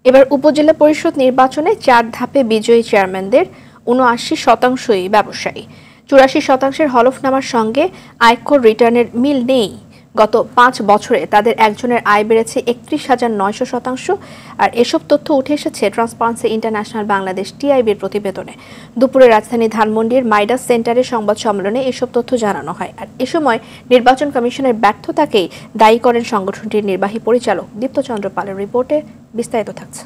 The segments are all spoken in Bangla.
এবার উপজেলা পরিষদ নির্বাচনে 4 ধাপে বিজয়ী চেয়ারম্যানদের ৭৯%ই ব্যবসায়ী। ৮৪%-এর হলফনামার সঙ্গে আয়কর রিটার্নের মিল নেই। গত 5 বছরে তাদের একজনের আয় বেড়েছে ৩১,৯০০%। আর এসব তথ্য উঠে এসেছে ট্রান্সপারেন্সি ইন্টারন্যাশনাল বাংলাদেশ টিআইবির প্রতিবেদনে। দুপুরে রাজধানী ধানমন্ডির মাইডাস সেন্টারে সংবাদ সম্মেলনে এসব তথ্য জানানো হয়। আর এ সময় নির্বাচন কমিশনের ব্যর্থতাকেই দায়ী করেন সংগঠনটির নির্বাহী পরিচালক দীপ্তচন্দ্র পালের। রিপোর্টে বিস্তারিত থাকছে।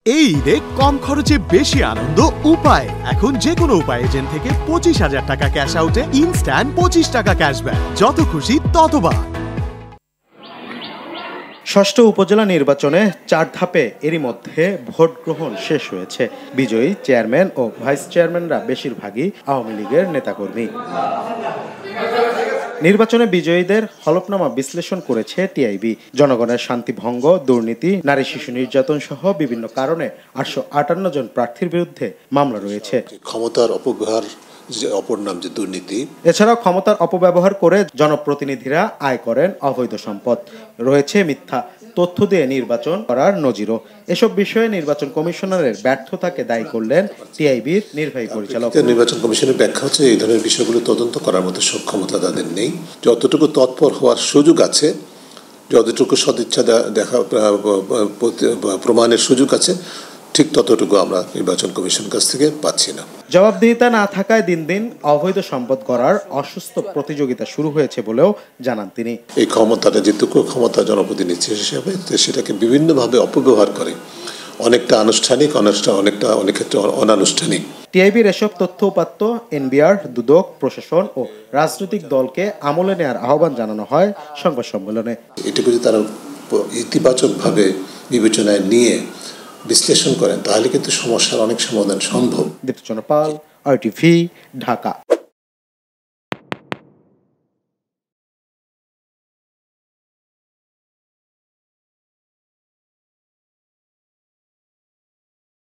এই ঈদে কম খরচে বেশি আনন্দ উপায়। এখন যে কোনো উপায় এজেন্ট থেকে 25,000 টাকা ক্যাশ আউটে ইনস্ট্যান্ট 25 টাকা ক্যাশব্যাক। যত খুশি ততবার। ষষ্ঠ উপজেলা নির্বাচনে 4 ধাপে এরই মধ্যে ভোট গ্রহণ শেষ হয়েছে। বিজয়ী চেয়ারম্যান ও ভাইস চেয়ারম্যানরা বেশিরভাগই আওয়ামী লীগের নেতাকর্মী। নির্বাচনে বিজয়ীদের হলফনামা বিশ্লেষণ করেছে টিআইবি। জনগণের শান্তি ভঙ্গ, দুর্নীতি, নারী শিশু নির্যাতন সহ বিভিন্ন কারণে 858 জন প্রার্থীর বিরুদ্ধে মামলা রয়েছে। ক্ষমতার অপব্যবহার, অপর নাম যে দুর্নীতি। এছাড়াও ক্ষমতার অপব্যবহার করে জনপ্রতিনিধিরা আয় করেন অবৈধ সম্পদ। রয়েছে মিথ্যা তথ্য দিয়ে নির্বাচন করার নজিরও। এসব বিষয়ে নির্বাচন কমিশনারের ব্যর্থতাকে দায়ী করলেন টিআইবির নির্বাহী পরিচালক। নির্বাচন কমিশনের ব্যাখ্যা হচ্ছে এই ধরনের বিষয়গুলো তদন্ত করার মতো সক্ষমতা তাদের নেই। যতটুকু তৎপর হওয়ার সুযোগ আছে, যতটুকু সদিচ্ছা দেখা প্রমাণের সুযোগ আছে, ঠিক ততটুকু আমরা নির্বাচন কমিশনের কাছ থেকে পাচ্ছি না। জবাবদিহিতা না থাকায় দিন দিন অবৈধ সম্পদ করার অসুস্থ প্রতিযোগিতা শুরু হয়েছে বলেও জানান তিনি। এই ক্ষমতাটা যেটুকু ক্ষমতা জনপ্রতিনিধি হিসেবে সেটাকে বিভিন্নভাবে অপব্যবহার করে, অনেকটা আনুষ্ঠানিক, অনেক ক্ষেত্রে অনানুষ্ঠানিক। টিআইবির এসব তথ্য উপাত্ত এনবিআর, দুদক, প্রশাসন ও রাজনৈতিক দলকে আমলে নেওয়ার আহ্বান জানানো হয় সংবাদ সম্মেলনে। এটুকু যদি তারা ইতিবাচকভাবে বিবেচনায় নিয়ে বিশ্লেষণ করেন তাহলে কিন্তু সমস্যার অনেক সমাধান সম্ভব। দীপ্তচন্দ্র পাল, RTV, ঢাকা।